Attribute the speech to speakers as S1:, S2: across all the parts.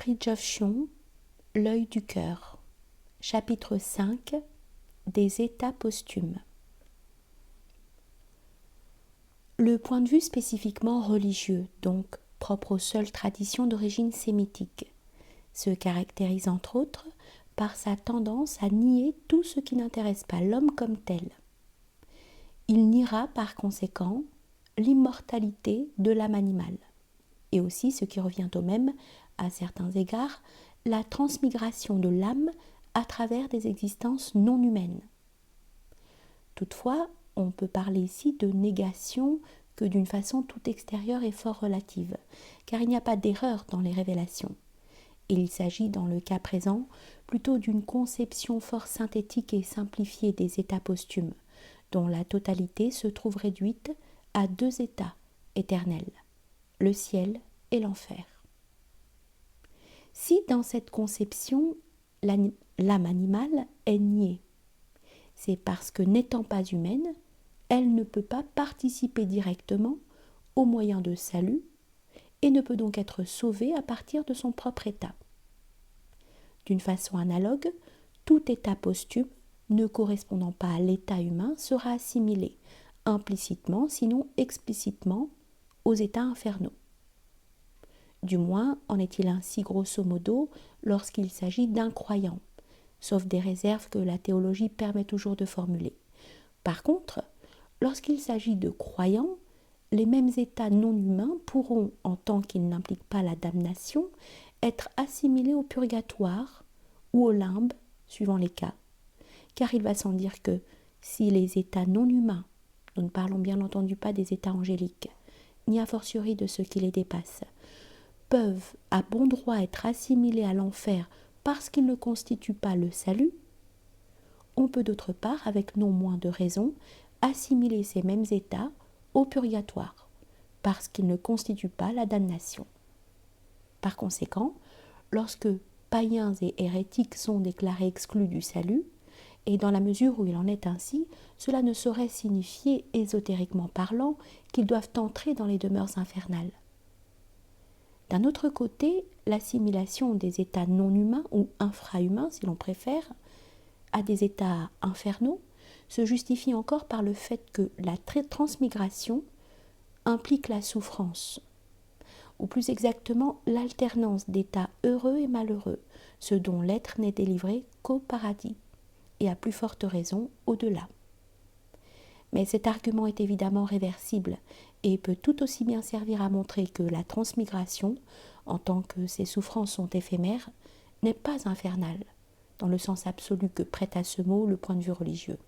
S1: Fridtjof Schuon, L'œil du cœur, chapitre 5, des états posthumes. Le point de vue spécifiquement religieux, donc propre aux seules traditions d'origine sémitique, se caractérise entre autres par sa tendance à nier tout ce qui n'intéresse pas l'homme comme tel. Il niera par conséquent l'immortalité de l'âme animale, et aussi ce qui revient au même, à certains égards, la transmigration de l'âme à travers des existences non humaines. Toutefois, on peut parler ici de négation que d'une façon tout extérieure et fort relative, car il n'y a pas d'erreur dans les révélations. Il s'agit dans le cas présent plutôt d'une conception fort synthétique et simplifiée des états posthumes, dont la totalité se trouve réduite à 2 états éternels, le ciel et l'enfer. Si dans cette conception, l'âme animale est niée, c'est parce que n'étant pas humaine, elle ne peut pas participer directement aux moyens de salut et ne peut donc être sauvée à partir de son propre état. D'une façon analogue, tout état posthume ne correspondant pas à l'état humain sera assimilé, implicitement sinon explicitement, aux états infernaux. Du moins en est-il ainsi grosso modo lorsqu'il s'agit d'incroyants, sauf des réserves que la théologie permet toujours de formuler. Par contre, lorsqu'il s'agit de croyants, les mêmes états non humains pourront, en tant qu'ils n'impliquent pas la damnation, être assimilés au purgatoire ou au limbe, suivant les cas. Car il va sans dire que si les états non humains, nous ne parlons bien entendu pas des états angéliques, ni a fortiori de ceux qui les dépassent, peuvent à bon droit être assimilés à l'enfer parce qu'ils ne constituent pas le salut, on peut d'autre part, avec non moins de raison, assimiler ces mêmes états au purgatoire, parce qu'ils ne constituent pas la damnation. Par conséquent, lorsque païens et hérétiques sont déclarés exclus du salut, et dans la mesure où il en est ainsi, cela ne saurait signifier, ésotériquement parlant, qu'ils doivent entrer dans les demeures infernales. D'un autre côté, l'assimilation des états non humains ou infrahumains, si l'on préfère, à des états infernaux se justifie encore par le fait que la transmigration implique la souffrance, ou plus exactement l'alternance d'états heureux et malheureux, ce dont l'être n'est délivré qu'au paradis, et à plus forte raison au-delà. Mais cet argument est évidemment réversible et peut tout aussi bien servir à montrer que la transmigration, en tant que ces souffrances sont éphémères, n'est pas infernale, dans le sens absolu que prête à ce mot le point de vue religieux.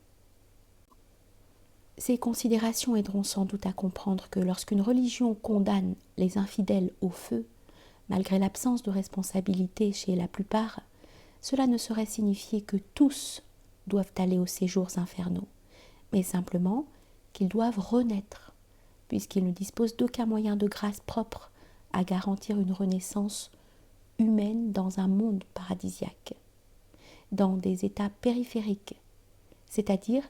S1: Ces considérations aideront sans doute à comprendre que lorsqu'une religion condamne les infidèles au feu, malgré l'absence de responsabilité chez la plupart, cela ne saurait signifier que tous doivent aller aux séjours infernaux, mais simplement qu'ils doivent renaître, puisqu'ils ne disposent d'aucun moyen de grâce propre à garantir une renaissance humaine dans un monde paradisiaque, dans des états périphériques, c'est-à-dire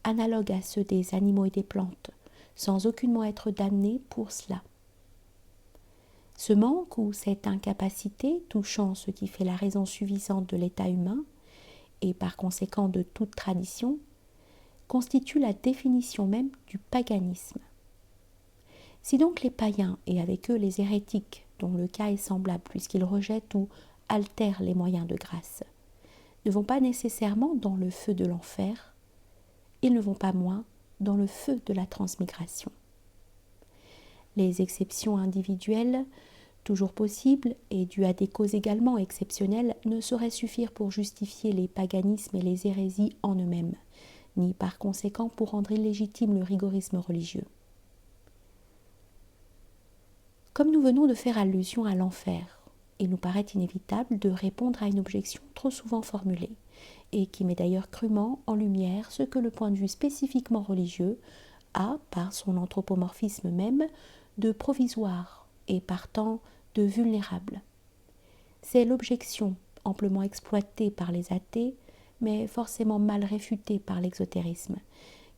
S1: analogues à ceux des animaux et des plantes, sans aucunement être damnés pour cela. Ce manque ou cette incapacité touchant ce qui fait la raison suffisante de l'état humain, et par conséquent de toute tradition, constitue la définition même du paganisme. Si donc les païens, et avec eux les hérétiques, dont le cas est semblable puisqu'ils rejettent ou altèrent les moyens de grâce, ne vont pas nécessairement dans le feu de l'enfer, ils ne vont pas moins dans le feu de la transmigration. Les exceptions individuelles, toujours possibles et dues à des causes également exceptionnelles, ne sauraient suffire pour justifier les paganismes et les hérésies en eux-mêmes, ni par conséquent pour rendre illégitime le rigorisme religieux. Comme nous venons de faire allusion à l'enfer, il nous paraît inévitable de répondre à une objection trop souvent formulée, et qui met d'ailleurs crûment en lumière ce que le point de vue spécifiquement religieux a, par son anthropomorphisme même, de provisoire et partant de vulnérable. C'est l'objection amplement exploitée par les athées, mais forcément mal réfutée par l'exotérisme,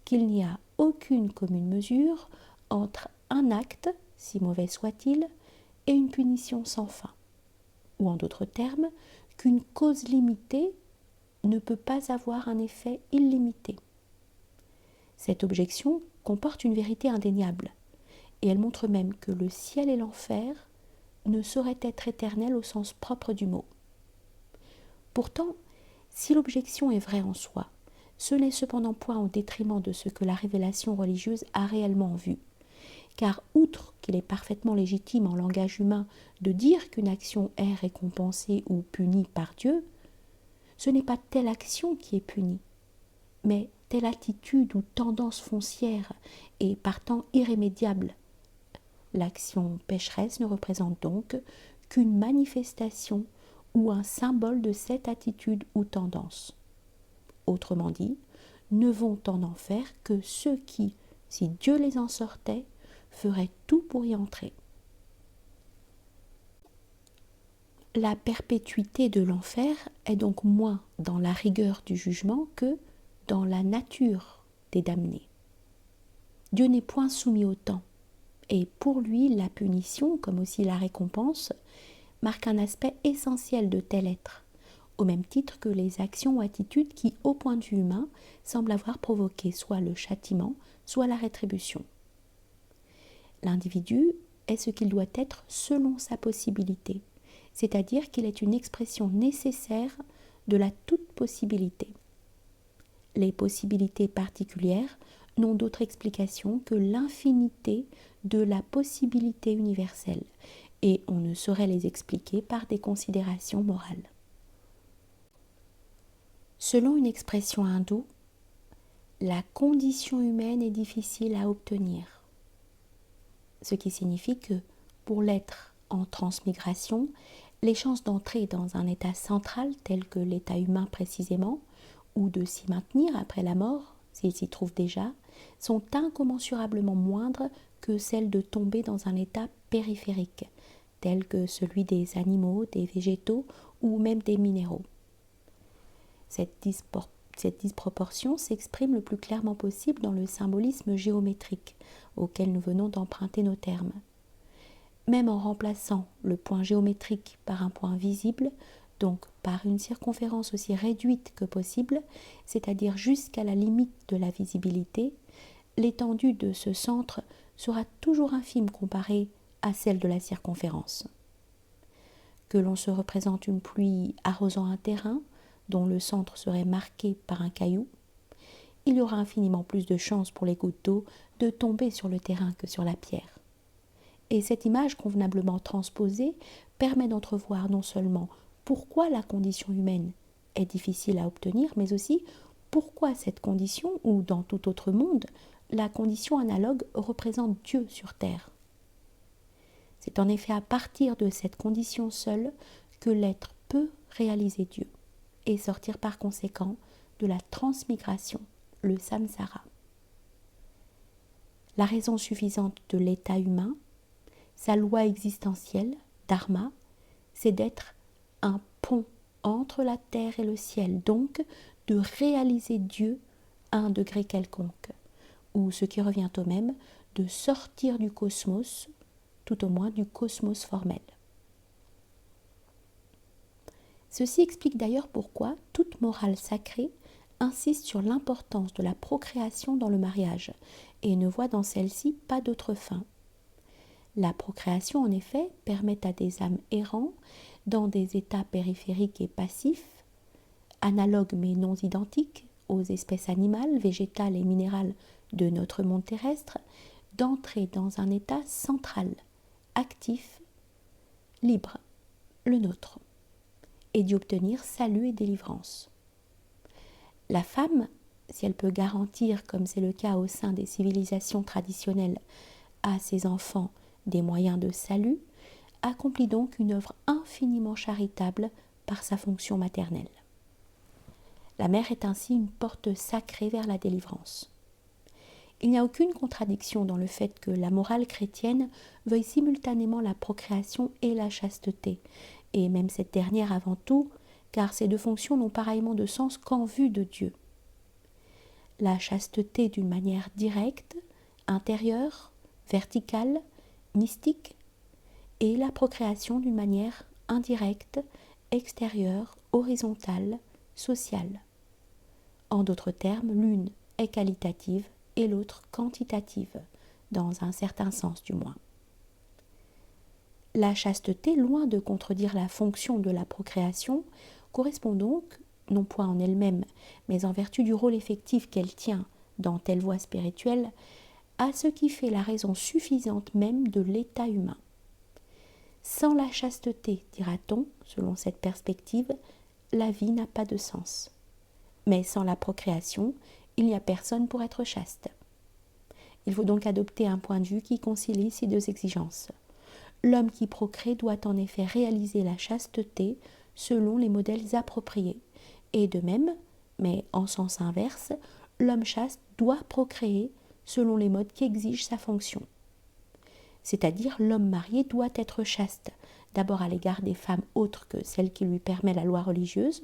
S1: qu'il n'y a aucune commune mesure entre un acte, si mauvais soit-il, et une punition sans fin, ou en d'autres termes, qu'une cause limitée ne peut pas avoir un effet illimité. Cette objection comporte une vérité indéniable, et elle montre même que le ciel et l'enfer ne sauraient être éternels au sens propre du mot. Pourtant, si l'objection est vraie en soi, ce n'est cependant point au détriment de ce que la révélation religieuse a réellement en vue. Car outre qu'il est parfaitement légitime en langage humain de dire qu'une action est récompensée ou punie par Dieu, ce n'est pas telle action qui est punie, mais telle attitude ou tendance foncière et partant irrémédiable. L'action pécheresse ne représente donc qu'une manifestation ou un symbole de cette attitude ou tendance. Autrement dit, ne vont en enfer que ceux qui, si Dieu les en sortait, feraient tout pour y entrer. La perpétuité de l'enfer est donc moins dans la rigueur du jugement que dans la nature des damnés. Dieu n'est point soumis au temps, et pour lui la punition, comme aussi la récompense, marque un aspect essentiel de tel être, au même titre que les actions ou attitudes qui, au point de vue humain, semblent avoir provoqué soit le châtiment, soit la rétribution. L'individu est ce qu'il doit être selon sa possibilité, c'est-à-dire qu'il est une expression nécessaire de la toute-possibilité. Les possibilités particulières n'ont d'autre explication que l'infinité de la possibilité universelle, et on ne saurait les expliquer par des considérations morales. Selon une expression hindoue, la condition humaine est difficile à obtenir, ce qui signifie que, pour l'être en transmigration, les chances d'entrer dans un état central tel que l'état humain précisément, ou de s'y maintenir après la mort, s'il s'y trouve déjà, sont incommensurablement moindres que celles de tomber dans un état périphérique, tel que celui des animaux, des végétaux ou même des minéraux. Cette disproportion s'exprime le plus clairement possible dans le symbolisme géométrique, auquel nous venons d'emprunter nos termes. Même en remplaçant le point géométrique par un point visible, donc par une circonférence aussi réduite que possible, c'est-à-dire jusqu'à la limite de la visibilité, l'étendue de ce centre sera toujours infime comparée à celle de la circonférence. Que l'on se représente une pluie arrosant un terrain, dont le centre serait marqué par un caillou, il y aura infiniment plus de chances pour les gouttes d'eau de tomber sur le terrain que sur la pierre. Et cette image convenablement transposée permet d'entrevoir non seulement pourquoi la condition humaine est difficile à obtenir, mais aussi pourquoi cette condition, ou dans tout autre monde, la condition analogue représente Dieu sur terre. C'est en effet à partir de cette condition seule que l'être peut réaliser Dieu et sortir par conséquent de la transmigration, le samsara. La raison suffisante de l'état humain, sa loi existentielle, dharma, c'est d'être un pont entre la terre et le ciel, donc de réaliser Dieu à un degré quelconque, ou ce qui revient au même, de sortir du cosmos, tout au moins du cosmos formel. Ceci explique d'ailleurs pourquoi toute morale sacrée insiste sur l'importance de la procréation dans le mariage et ne voit dans celle-ci pas d'autre fin. La procréation, en effet, permet à des âmes errants, dans des états périphériques et passifs, analogues mais non identiques aux espèces animales, végétales et minérales de notre monde terrestre, d'entrer dans un état central, actif, libre, le nôtre, et d'y obtenir salut et délivrance. La femme, si elle peut garantir, comme c'est le cas au sein des civilisations traditionnelles, à ses enfants des moyens de salut, accomplit donc une œuvre infiniment charitable par sa fonction maternelle. La mère est ainsi une porte sacrée vers la délivrance. Il n'y a aucune contradiction dans le fait que la morale chrétienne veuille simultanément la procréation et la chasteté, et même cette dernière avant tout, car ces deux fonctions n'ont pareillement de sens qu'en vue de Dieu. La chasteté d'une manière directe, intérieure, verticale, mystique, et la procréation d'une manière indirecte, extérieure, horizontale, sociale. En d'autres termes, l'une est qualitative et l'autre quantitative, dans un certain sens du moins. La chasteté, loin de contredire la fonction de la procréation, correspond donc, non point en elle-même, mais en vertu du rôle effectif qu'elle tient dans telle voie spirituelle, à ce qui fait la raison suffisante même de l'état humain. Sans la chasteté, dira-t-on, selon cette perspective, la vie n'a pas de sens. Mais sans la procréation, il n'y a personne pour être chaste. Il faut donc adopter un point de vue qui concilie ces deux exigences. L'homme qui procrée doit en effet réaliser la chasteté selon les modèles appropriés. Et de même, mais en sens inverse, l'homme chaste doit procréer selon les modes qui exigent sa fonction. C'est-à-dire l'homme marié doit être chaste, d'abord à l'égard des femmes autres que celles qui lui permet la loi religieuse,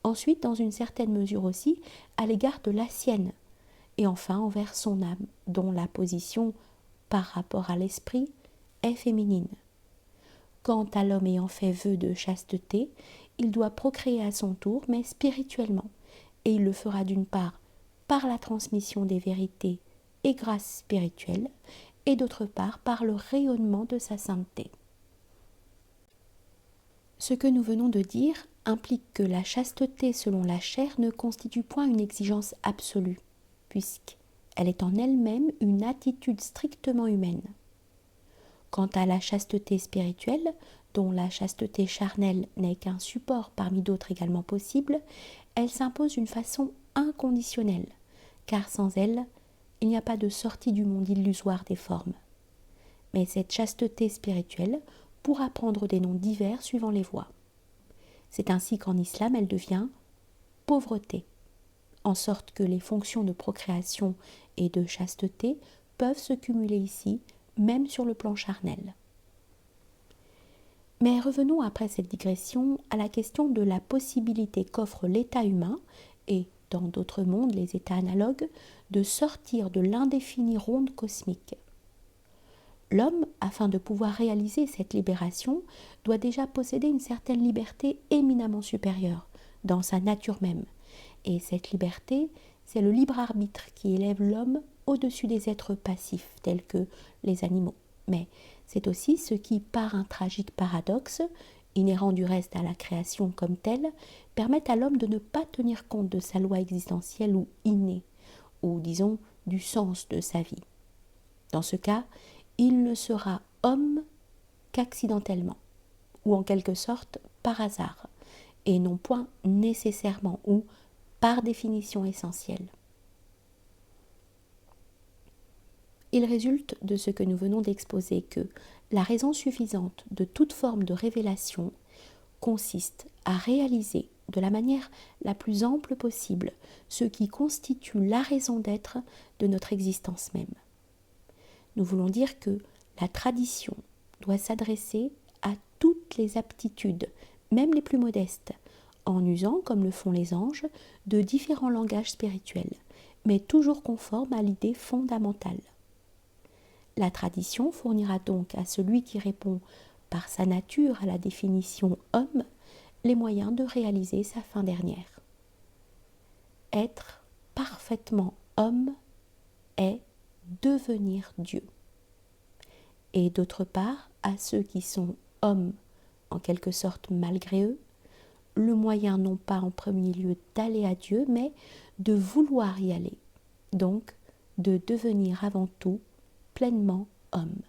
S1: ensuite dans une certaine mesure aussi à l'égard de la sienne, et enfin envers son âme, dont la position par rapport à l'esprit est féminine. Quant à l'homme ayant fait vœu de chasteté, il doit procréer à son tour, mais spirituellement, et il le fera d'une part par la transmission des vérités et grâces spirituelles, et d'autre part par le rayonnement de sa sainteté. Ce que nous venons de dire implique que la chasteté selon la chair ne constitue point une exigence absolue, puisqu'elle est en elle-même une attitude strictement humaine. Quant à la chasteté spirituelle, dont la chasteté charnelle n'est qu'un support parmi d'autres également possibles, elle s'impose d'une façon inconditionnelle, car sans elle, il n'y a pas de sortie du monde illusoire des formes. Mais cette chasteté spirituelle pourra prendre des noms divers suivant les voies. C'est ainsi qu'en islam, elle devient pauvreté, en sorte que les fonctions de procréation et de chasteté peuvent se cumuler ici, même sur le plan charnel. Mais revenons après cette digression à la question de la possibilité qu'offre l'état humain, et dans d'autres mondes, les états analogues, de sortir de l'indéfinie ronde cosmique. L'homme, afin de pouvoir réaliser cette libération, doit déjà posséder une certaine liberté éminemment supérieure, dans sa nature même. Et cette liberté, c'est le libre arbitre qui élève l'homme au-dessus des êtres passifs, tels que les animaux. Mais c'est aussi ce qui, par un tragique paradoxe, inhérent du reste à la création comme telle, permet à l'homme de ne pas tenir compte de sa loi existentielle ou innée, ou disons du sens de sa vie. Dans ce cas, il ne sera homme qu'accidentellement, ou en quelque sorte par hasard, et non point nécessairement ou par définition essentielle. Il résulte de ce que nous venons d'exposer que la raison suffisante de toute forme de révélation consiste à réaliser de la manière la plus ample possible ce qui constitue la raison d'être de notre existence même. Nous voulons dire que la tradition doit s'adresser à toutes les aptitudes, même les plus modestes, en usant, comme le font les anges, de différents langages spirituels, mais toujours conformes à l'idée fondamentale. La tradition fournira donc à celui qui répond par sa nature à la définition homme les moyens de réaliser sa fin dernière. Être parfaitement homme est devenir Dieu. Et d'autre part, à ceux qui sont hommes, en quelque sorte malgré eux, le moyen non pas en premier lieu d'aller à Dieu, mais de vouloir y aller, donc de devenir avant tout pleinement homme.